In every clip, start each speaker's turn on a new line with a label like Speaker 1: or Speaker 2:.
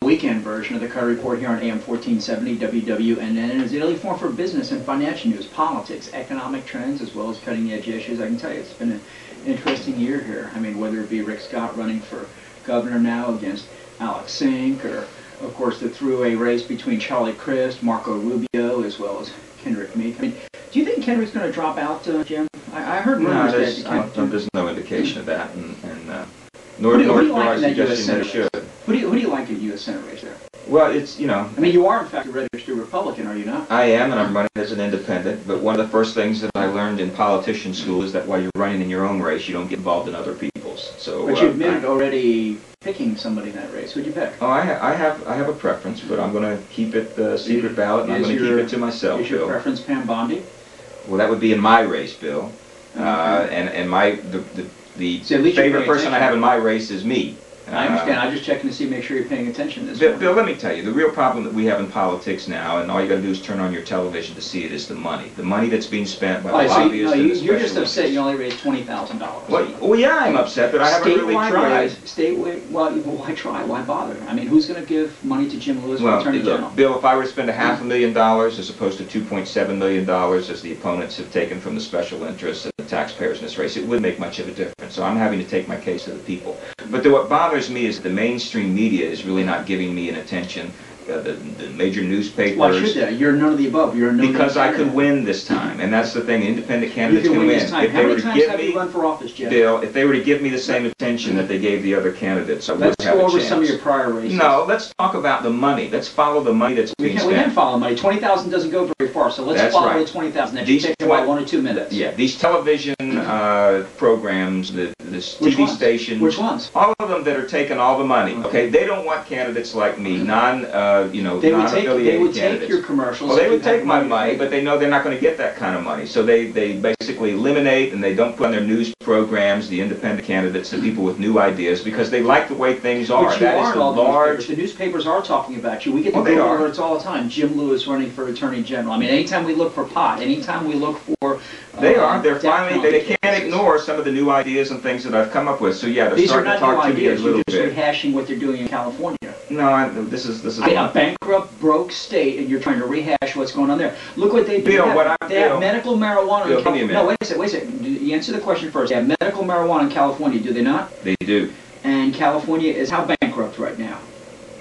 Speaker 1: weekend version of the Carter Report here on AM 1470 WWNN, and it's a daily form for business and financial news, politics, economic trends, as well as cutting-edge issues. I can tell you it's been an interesting year here. I mean, whether it be Rick Scott running for governor now against Alex Sink, or, of course, the throughway race between Charlie Crist, Marco Rubio, as well as Kendrick Meek. I mean, do you think Kendrick's going to drop out, Jim? I heard rumors that
Speaker 2: there's no indication of that, nor suggestion that it should.
Speaker 1: Who do you like in the U.S. Senate race there?
Speaker 2: Well, it's,
Speaker 1: I mean, you are, in fact, a registered Republican, are you not?
Speaker 2: I am, and I'm running as an independent, but one of the first things that I learned in politician school is that while you're running in your own race, you don't get involved in other people's. So,
Speaker 1: but you admitted already picking somebody in that race. Who'd you pick?
Speaker 2: Oh, I have a preference, but I'm going to keep it secret ballot, and I'm going to keep it to myself,
Speaker 1: Is your preference Pam Bondi?
Speaker 2: Well, that would be in my race, Bill. The favorite person I have in my race is me.
Speaker 1: I understand. I'm just checking to make sure you're paying attention to this.
Speaker 2: Bill, let me tell you, the real problem that we have in politics now, and all you got to do is turn on your television to see it, is the money. The money that's being spent by the lobbyists and the special
Speaker 1: You're just upset you only raised $20,000.
Speaker 2: Well, yeah, I'm upset, but I haven't really tried.
Speaker 1: Why try? Why bother? I mean, who's going to give money to Jim Lewis for Attorney General?
Speaker 2: Bill, if I were to spend $500,000 as opposed to $2.7 million as the opponents have taken from the special interests and the taxpayers in this race, it wouldn't make much of a difference. So I'm having to take my case to the people. But what bothers me is the mainstream media is really not giving me an attention. The major newspapers.
Speaker 1: Why should they? You're none of the above. You're none
Speaker 2: because I could win this time, and that's the thing. Independent candidates can win.
Speaker 1: How many times have you run for office, Jeff?
Speaker 2: Bill, if they were to give me the same attention that they gave the other candidates, I would have a chance.
Speaker 1: Let's go over some of your prior races.
Speaker 2: No, let's talk about the money. Let's follow the money that's being spent.
Speaker 1: We can follow money. 20,000 doesn't go very far, so let's follow the 20,000. That should take about 1 or 2 minutes.
Speaker 2: Yeah, these television programs, this TV stations.
Speaker 1: Which ones?
Speaker 2: All of them that are taking all the money. Okay, they don't want candidates like me,
Speaker 1: They would take your commercials.
Speaker 2: Well, they would take my money, but they know they're not going to get that kind of money. So they basically eliminate, and they don't put on their news programs the independent candidates, the people with new ideas, because they like the way things are.
Speaker 1: But that is the large. The newspapers are talking about you. We get the Google alerts all the time. Jim Lewis running for Attorney General. I mean, anytime we look for pot, anytime we look for.
Speaker 2: They're finally. They can't ignore some of the new ideas and things that I've come up with. So yeah, they're starting to talk to me a little bit.
Speaker 1: These are not new ideas. You're just rehashing what they're doing in California.
Speaker 2: No, this is.
Speaker 1: I mean, a bankrupt, broke state, and you're trying to rehash what's going on there. Look what they do.
Speaker 2: Bill,
Speaker 1: they have medical marijuana in California. No, wait a second. You answer the question first. They have medical marijuana in California, do they not?
Speaker 2: They do.
Speaker 1: And California is how bankrupt right now?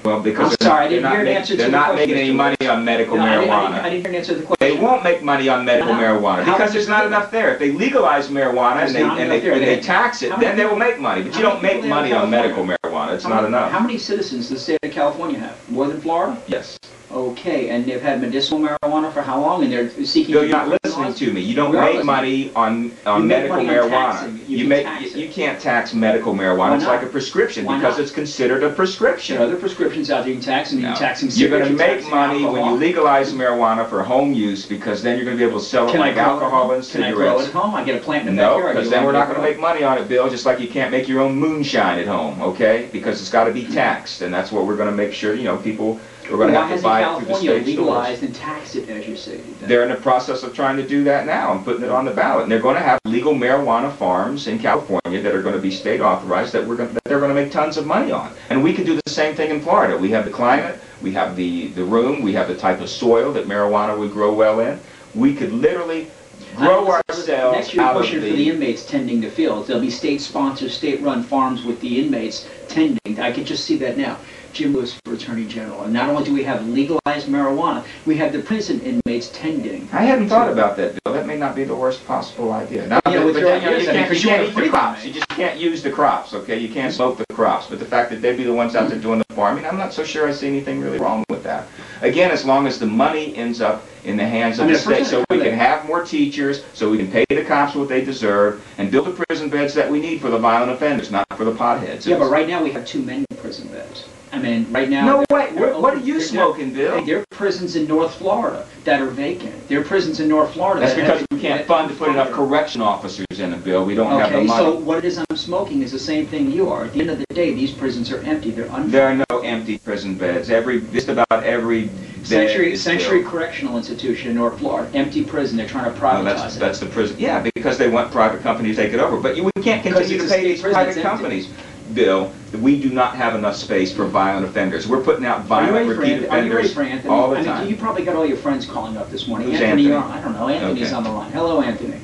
Speaker 2: Well, because
Speaker 1: they're not
Speaker 2: making any money on medical marijuana.
Speaker 1: I didn't hear an answer to the question.
Speaker 2: They won't make money on medical marijuana because there's not enough there. If they legalize marijuana and they tax it, then they will make money. But you don't make money on medical marijuana. It's not enough.
Speaker 1: How many citizens does the state of California have? More than Florida?
Speaker 2: Yes.
Speaker 1: Okay, and they've had medicinal marijuana for how long? And they're seeking.
Speaker 2: Bill, you're not listening to me. You don't make money on medical marijuana. You can't tax medical marijuana. It's like a prescription because it's considered a prescription.
Speaker 1: There are other prescriptions out there you can tax, and you can tax them.
Speaker 2: You're going to make money when you legalize marijuana for home use because then you're going to be able to sell it like alcohol and cigarettes.
Speaker 1: Can I grow it at home? I get a plant in the backyard.
Speaker 2: No, because then we're not going to make money on it, Bill. Just like you can't make your own moonshine at home, okay? Because it's got to be taxed, and that's what we're going to make sure. People. We're going to have to buy it through the state stores.
Speaker 1: Legalized and tax it, as you say?
Speaker 2: They're in the process of trying to do that now and putting it on the ballot. And they're going to have legal marijuana farms in California that are going to be state authorized that they're going to make tons of money on. And we could do the same thing in Florida. We have the climate, we have the room, we have the type of soil that marijuana would grow well in. We could literally grow ourselves
Speaker 1: next year pushing for the inmates tending the fields. There'll be state-sponsored, state-run farms with the inmates tending. I can just see that now. Jim Lewis for Attorney General. And not only do we have legalized marijuana, we have the prison inmates tending.
Speaker 2: I hadn't thought about that, Bill. That may not be the worst possible idea. Now,
Speaker 1: you
Speaker 2: can't eat the crops. You just can't use the crops, okay? You can't smoke the crops. But the fact that they'd be the ones out there doing the farming, I'm not so sure I see anything really wrong with that. Again, as long as the money ends up in the hands of the state, so we can have more teachers, so we can pay the cops what they deserve, and build the prison beds that we need for the violent offenders, not for the potheads.
Speaker 1: Yeah, but right now we have too many prison beds. I mean, right now...
Speaker 2: No, wait, what are you smoking, Bill?
Speaker 1: There are prisons in North Florida that are vacant. There are prisons in North Florida
Speaker 2: That's because we can't fund to put enough correction officers in it, Bill. We don't have the money.
Speaker 1: So what it is I'm smoking is the same thing you are. At the end of the day, these prisons are empty. They're unfunded.
Speaker 2: There are no empty prison beds. Just about every
Speaker 1: Century Correctional Institution in North Florida, empty prison. They're trying to privatize it.
Speaker 2: That's the prison. Yeah, because they want private companies to take it over. But we can't continue to pay these private companies. Bill, we do not have enough space for violent offenders. We're putting out violent repeat offenders all the time.
Speaker 1: You probably got all your friends calling up this morning.
Speaker 2: Who's
Speaker 1: Anthony?
Speaker 2: Anthony?
Speaker 1: I don't know. Anthony's on the line. Hello, Anthony.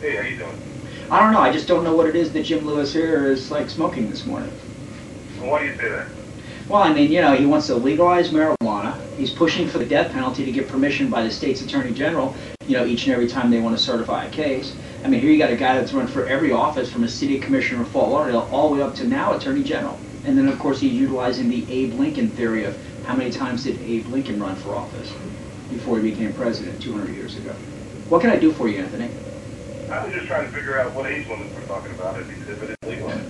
Speaker 3: Hey, how you doing?
Speaker 1: I don't know. I just don't know what it is that Jim Lewis here is like smoking this morning.
Speaker 3: Well, why do you say that?
Speaker 1: Well, I mean, you know, he wants to legalize marijuana. He's pushing for the death penalty to get permission by the state's attorney general, you know, each and every time they want to certify a case. I mean, here you got a guy that's run for every office from a city commissioner of Fort Lauderdale all the way up to now attorney general. And then, of course, he's utilizing the Abe Lincoln theory of how many times did Abe Lincoln run for office before he became president 200 years ago. What can I do for you, Anthony?
Speaker 3: I was just trying to figure out what age limits we're talking about if it is legalized.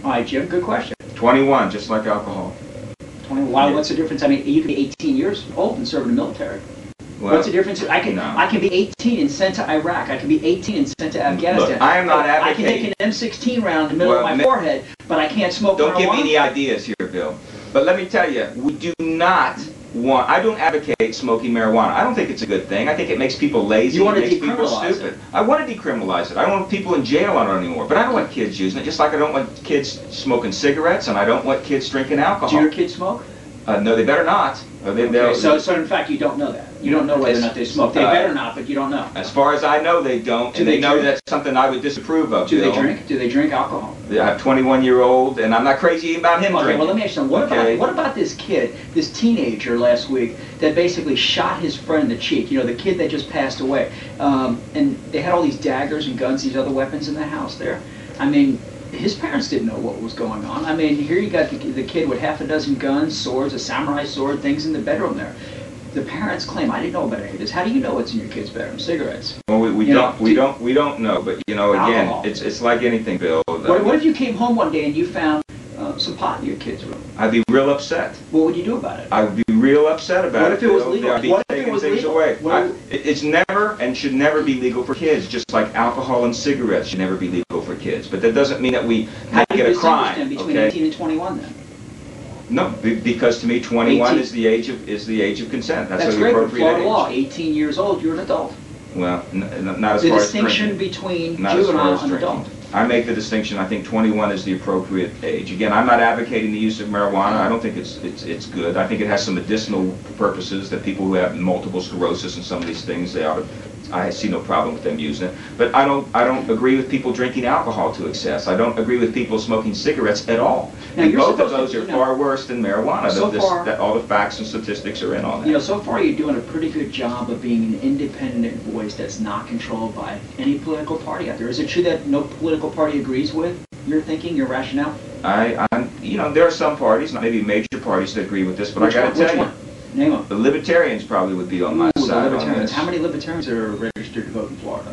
Speaker 1: All right, Jim, good question.
Speaker 2: 21, just like alcohol.
Speaker 1: 20, wow, what's the difference? I mean, you can be 18 years old and serve in the military.
Speaker 2: Well,
Speaker 1: what's the difference? I can be 18 and sent to Iraq. I can be 18 and sent to Afghanistan.
Speaker 2: Look, I am not
Speaker 1: I can
Speaker 2: advocating.
Speaker 1: take an M16 round in the middle of my forehead, but I can't smoke
Speaker 2: Don't
Speaker 1: marijuana.
Speaker 2: give me any ideas here, Bill. But let me tell you, we do not want, I don't advocate smoking marijuana. I don't think it's a good thing. I think it makes people lazy.
Speaker 1: You want to
Speaker 2: it makes people
Speaker 1: decriminalize
Speaker 2: stupid.
Speaker 1: it.
Speaker 2: I want to decriminalize it. I don't want people in jail on it anymore. But I don't want kids using it, just like I don't want kids smoking cigarettes and I don't want kids drinking alcohol.
Speaker 1: Do your kids smoke?
Speaker 2: No, they better not.
Speaker 1: Okay, so in fact, you don't know that. You don't know whether or not they smoke. They better not, but you don't know.
Speaker 2: As far as I know, they don't.
Speaker 1: Do
Speaker 2: And
Speaker 1: they
Speaker 2: they know
Speaker 1: drink?
Speaker 2: that's something I would disapprove of.
Speaker 1: Do they
Speaker 2: Bill.
Speaker 1: drink? Do they drink alcohol?
Speaker 2: I have a 21-year-old, and I'm not crazy about him
Speaker 1: Okay,
Speaker 2: drinking.
Speaker 1: well, let me ask you something. What about this kid, this teenager last week that basically shot his friend in the cheek? You know, the kid that just passed away. And they had all these daggers and guns, these other weapons in the house there. I mean, his parents didn't know what was going on. I mean, here you got the kid with half a dozen guns, swords, a samurai sword, things in the bedroom there. The parents claim, I didn't know about any of this. How do you know what's in your kid's bedroom? Cigarettes.
Speaker 2: Well, we don't know. But you know, again,
Speaker 1: alcohol.
Speaker 2: it's like anything, Bill.
Speaker 1: What if you came home one day and you found some pot in your kid's room?
Speaker 2: I'd be real upset.
Speaker 1: What would you do about it?
Speaker 2: I would be real upset about it.
Speaker 1: What if it was
Speaker 2: Bill.
Speaker 1: legal?
Speaker 2: I'd be
Speaker 1: What if it
Speaker 2: taking
Speaker 1: was
Speaker 2: things
Speaker 1: legal?
Speaker 2: away.
Speaker 1: What
Speaker 2: It's never and should never be legal for kids, just like alcohol and cigarettes should never be legal for kids. But that doesn't mean that we
Speaker 1: How do
Speaker 2: make
Speaker 1: you
Speaker 2: it a
Speaker 1: distinguish
Speaker 2: crime.
Speaker 1: them between
Speaker 2: Okay?
Speaker 1: 18 and 21 then?
Speaker 2: No, because to me, 21
Speaker 1: 18.
Speaker 2: is the age of consent. That's
Speaker 1: That's
Speaker 2: the
Speaker 1: great, but
Speaker 2: appropriate
Speaker 1: Florida
Speaker 2: age.
Speaker 1: law, 18 years old, you're an adult.
Speaker 2: Well, not as
Speaker 1: The
Speaker 2: far as
Speaker 1: distinction
Speaker 2: drinking.
Speaker 1: between
Speaker 2: Not as far
Speaker 1: juvenile
Speaker 2: as
Speaker 1: and
Speaker 2: drinking.
Speaker 1: adult.
Speaker 2: I make the distinction. I think 21 is the appropriate age. Again, I'm not advocating the use of marijuana. I don't think it's good. I think it has some medicinal purposes that people who have multiple sclerosis and some of these things, they ought to. I see no problem with them using it. But I don't agree with people drinking alcohol to excess. I don't agree with people smoking cigarettes at all.
Speaker 1: Now,
Speaker 2: And
Speaker 1: you're
Speaker 2: both of
Speaker 1: supposed
Speaker 2: those
Speaker 1: to,
Speaker 2: are far worse than marijuana.
Speaker 1: So far-
Speaker 2: that all the facts and statistics are in on that.
Speaker 1: You know, so far you're doing a pretty good job of being an independent voice that's not controlled by any political party out there. Is it true that no political party agrees with your thinking, your rationale?
Speaker 2: You know, there are some parties, not maybe major parties, that agree with this, but
Speaker 1: Which
Speaker 2: I got
Speaker 1: one?
Speaker 2: to tell
Speaker 1: Which
Speaker 2: you.
Speaker 1: one? Name them.
Speaker 2: The libertarians probably would be on my
Speaker 1: Ooh, the
Speaker 2: side on
Speaker 1: libertarians.
Speaker 2: this.
Speaker 1: How many libertarians are registered to vote in Florida?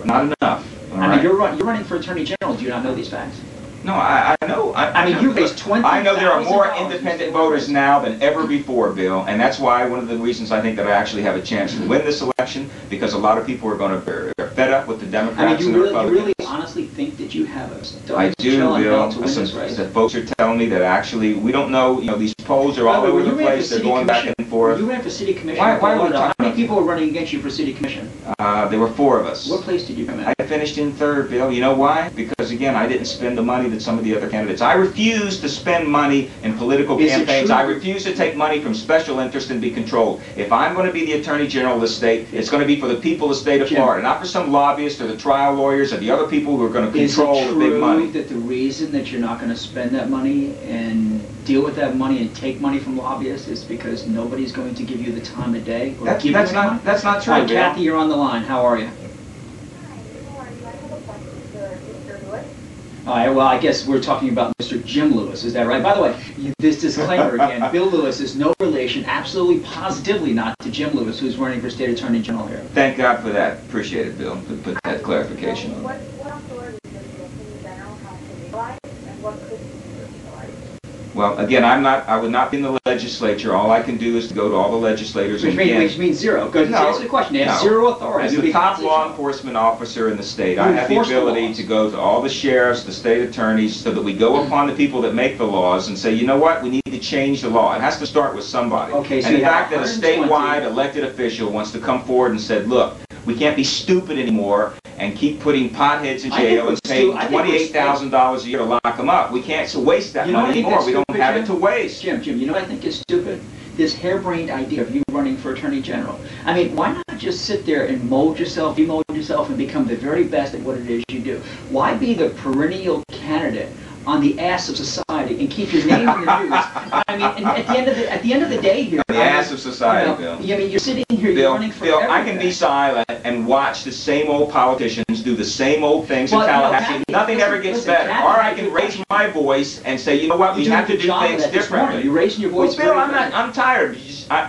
Speaker 2: Not enough. All
Speaker 1: I mean,
Speaker 2: right?
Speaker 1: you're running for attorney general. Do you not know these facts?
Speaker 2: No, I know.
Speaker 1: I mean, you raised $20,000.
Speaker 2: I know there are more independent voters now than ever before, Bill, and that's why one of the reasons I think that I actually have a chance to win this election, because a lot of people are going to be fed up with the
Speaker 1: I mean,
Speaker 2: Democrats
Speaker 1: you
Speaker 2: and the
Speaker 1: really
Speaker 2: Republicans.
Speaker 1: honestly think that you have a
Speaker 2: I do, Bill.
Speaker 1: to win this race?
Speaker 2: The folks are telling me that actually we don't know. You know, these polls are all over the place. They're going back and forth.
Speaker 1: You ran for city commission.
Speaker 2: Why are we talking
Speaker 1: How many
Speaker 2: about
Speaker 1: people were running against you for city commission?
Speaker 2: There were 4 of us.
Speaker 1: What place did you come in?
Speaker 2: I finished in 3rd, Bill. You know why? Because, again, I didn't spend the money that some of the other candidates. I refuse to spend money in political
Speaker 1: Is it
Speaker 2: campaigns.
Speaker 1: true?
Speaker 2: I refuse to take money from special interest and be controlled. If I'm going to be the Attorney General of the state, it's going to be for the people of the state of
Speaker 1: Jim.
Speaker 2: Florida, not for some lobbyists or the trial lawyers or the other people who are going to control the big money.
Speaker 1: Is it true that the reason that you're not going to spend that money and deal with that money and take money from lobbyists is because nobody's going to give you the time of day? Or give you
Speaker 2: That's
Speaker 1: any money?
Speaker 2: not true,
Speaker 1: All right,
Speaker 2: Bill.
Speaker 1: Kathy, you're on the line. How are you? All right, well, I guess we're talking about Mr. Jim Lewis, is that right? By the way, this disclaimer again, Bill Lewis is no relation, absolutely positively not, to Jim Lewis, who's running for State Attorney General here.
Speaker 2: Thank God for that. Appreciate it, Bill, to put that clarification on.
Speaker 4: What authority does the Attorney General have to legalize, and what could be legalized?
Speaker 2: Well, again, I would not be in the legislature. All I can do is to go to all the legislators and
Speaker 1: Which means zero. Go to answer the question. They have zero authority.
Speaker 2: As
Speaker 1: to
Speaker 2: the
Speaker 1: be
Speaker 2: top
Speaker 1: constitutional.
Speaker 2: law enforcement officer in the state,
Speaker 1: You
Speaker 2: I have the
Speaker 1: enforce the
Speaker 2: ability
Speaker 1: laws.
Speaker 2: to go to all the sheriffs, the state attorneys, so that we go upon the people that make the laws and say, you know what, we need to change the law. It has to start with somebody.
Speaker 1: Okay, so
Speaker 2: and the
Speaker 1: you have
Speaker 2: fact that a
Speaker 1: 120
Speaker 2: statewide elected official wants to come forward and said, look, we can't be stupid anymore and keep putting potheads in
Speaker 1: I think
Speaker 2: jail
Speaker 1: we're
Speaker 2: and paying
Speaker 1: stu- I think we're
Speaker 2: $28,000 a year to lock them up. We can't waste that
Speaker 1: You know what I
Speaker 2: money
Speaker 1: think
Speaker 2: anymore.
Speaker 1: that's
Speaker 2: We don't
Speaker 1: stupid,
Speaker 2: have it
Speaker 1: Jim?
Speaker 2: to waste.
Speaker 1: Jim, you know what I think is stupid? This harebrained idea of you running for Attorney General. I mean, why not just sit there and mold yourself, demold yourself, and become the very best at what it is you do? Why be the perennial candidate on the ass of society and keep your name in the news? I mean, and at the end of the day here,
Speaker 2: The ass of society,
Speaker 1: you know,
Speaker 2: Bill.
Speaker 1: I mean, you're sitting here, you're running for
Speaker 2: Bill, I
Speaker 1: everything.
Speaker 2: can be silent and watch the same old politicians do the same old things in
Speaker 1: Well,
Speaker 2: Tallahassee.
Speaker 1: Kathy,
Speaker 2: Nothing
Speaker 1: listen,
Speaker 2: ever gets
Speaker 1: listen,
Speaker 2: better.
Speaker 1: Kathy
Speaker 2: Or I
Speaker 1: had
Speaker 2: can
Speaker 1: your
Speaker 2: raise
Speaker 1: question.
Speaker 2: my voice and say, you know what, we
Speaker 1: You're
Speaker 2: have to
Speaker 1: doing a
Speaker 2: do
Speaker 1: good job of
Speaker 2: things
Speaker 1: that this morning.
Speaker 2: differently.
Speaker 1: You're raising your voice.
Speaker 2: Well, Bill,
Speaker 1: very good.
Speaker 2: I'm tired.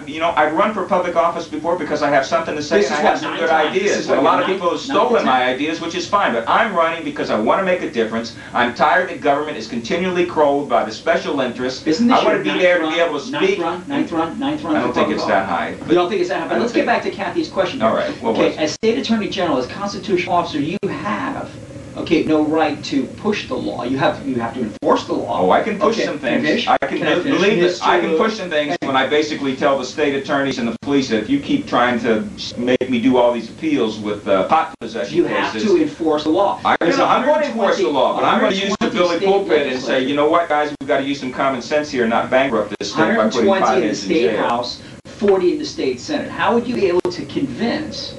Speaker 2: You know, I've run for public office before because I have something to say
Speaker 1: This
Speaker 2: and I
Speaker 1: is
Speaker 2: have
Speaker 1: what,
Speaker 2: some
Speaker 1: 9
Speaker 2: good
Speaker 1: times? This
Speaker 2: ideas.
Speaker 1: is
Speaker 2: And a
Speaker 1: what,
Speaker 2: lot of
Speaker 1: your
Speaker 2: people have
Speaker 1: 9 to
Speaker 2: stolen
Speaker 1: 10?
Speaker 2: my ideas, which is fine. But I'm running because I want to make a difference. I'm tired that government is continually controlled by the special interests.
Speaker 1: Isn't this
Speaker 2: I want to
Speaker 1: your
Speaker 2: be there to
Speaker 1: ninth
Speaker 2: be able to
Speaker 1: run?
Speaker 2: speak.
Speaker 1: Ninth run?
Speaker 2: I don't think it's that high.
Speaker 1: You don't think it's that high? But let's get back to Kathy's question here.
Speaker 2: All right, what
Speaker 1: okay,
Speaker 2: was it?
Speaker 1: as State Attorney General, as constitutional officer, you have, okay, no right to push the law. You have to enforce the law.
Speaker 2: Oh, I can push
Speaker 1: Okay,
Speaker 2: some
Speaker 1: can I
Speaker 2: things.
Speaker 1: finish?
Speaker 2: I can
Speaker 1: Can I finish?
Speaker 2: believe it. I can
Speaker 1: Mr.
Speaker 2: push some things when I basically tell the state attorneys and the police that if you keep trying to make me do all these appeals with pot possession
Speaker 1: You have
Speaker 2: cases,
Speaker 1: to enforce the law.
Speaker 2: I'm
Speaker 1: There's
Speaker 2: going to enforce the law, but I'm going to use the
Speaker 1: 120
Speaker 2: Billy
Speaker 1: state
Speaker 2: pulpit and say,
Speaker 1: legislatures.
Speaker 2: you know what, guys, we've got to use some common sense here and not bankrupt this state by putting
Speaker 1: 120 in the
Speaker 2: potheads in
Speaker 1: state
Speaker 2: jail.
Speaker 1: house, 40 in the state senate. How would you be able to convince,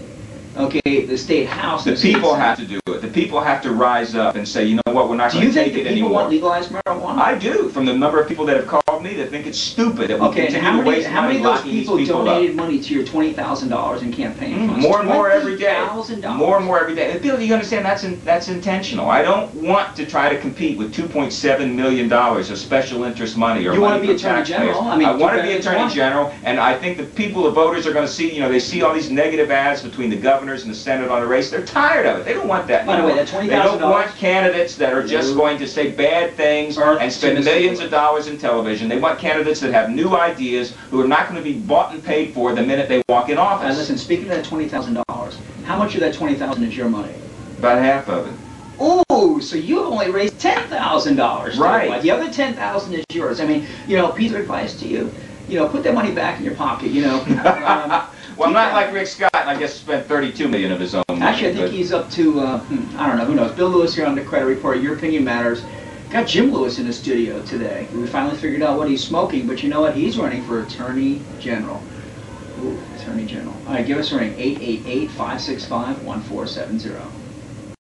Speaker 1: okay, the state house?
Speaker 2: The
Speaker 1: and state
Speaker 2: people
Speaker 1: senate?
Speaker 2: have to do it. The people have to rise up and say, you know what, we're not
Speaker 1: Do
Speaker 2: going
Speaker 1: you
Speaker 2: to
Speaker 1: think
Speaker 2: take
Speaker 1: that
Speaker 2: it
Speaker 1: people
Speaker 2: anymore.
Speaker 1: want legalized marijuana?
Speaker 2: I do, from the number of people that have called me that think it's stupid that we
Speaker 1: Okay, and
Speaker 2: continue to waste
Speaker 1: how
Speaker 2: money
Speaker 1: many of those
Speaker 2: locking these
Speaker 1: people
Speaker 2: people up.
Speaker 1: donated money to your $20,000 in campaign funds?
Speaker 2: More and more every day.
Speaker 1: $20,000.
Speaker 2: More and more every day. And Bill, you understand that's intentional. I don't want to try to compete with $2.7 million of special interest money or
Speaker 1: You
Speaker 2: money
Speaker 1: want to be
Speaker 2: from
Speaker 1: Attorney
Speaker 2: taxpayers.
Speaker 1: General? I mean,
Speaker 2: want to
Speaker 1: do
Speaker 2: be
Speaker 1: better than
Speaker 2: Attorney
Speaker 1: one.
Speaker 2: General, and I think the people, the voters, are going to see, you know, they see all these negative ads between the governors and the Senate on the race. They're tired of it. They don't want that
Speaker 1: By the way,
Speaker 2: anymore.
Speaker 1: that $20,000
Speaker 2: They don't want candidates that are just going to say bad things and spend millions of dollars in television. They want candidates that have new ideas who are not going to be bought and paid for the minute they walk in office.
Speaker 1: Listen, speaking of that $20,000, how much of that $20,000 is your money?
Speaker 2: About half of it.
Speaker 1: Oh, so you have only raised $10,000.
Speaker 2: Right.
Speaker 1: The other $10,000 is yours. I mean, you know, piece of advice to you, you know, put that money back in your pocket, you know.
Speaker 2: Well, I'm not like Rick Scott, and I guess spent $32 million of his own money.
Speaker 1: Actually, I think he's up to, I don't know, who knows. Bill Lewis here on the Credit Report. Your opinion matters. Got Jim Lewis in the studio today. We finally figured out what he's smoking, but you know what? He's running for Attorney General. Ooh, Attorney General. All right, give us a ring, 888-565-1470.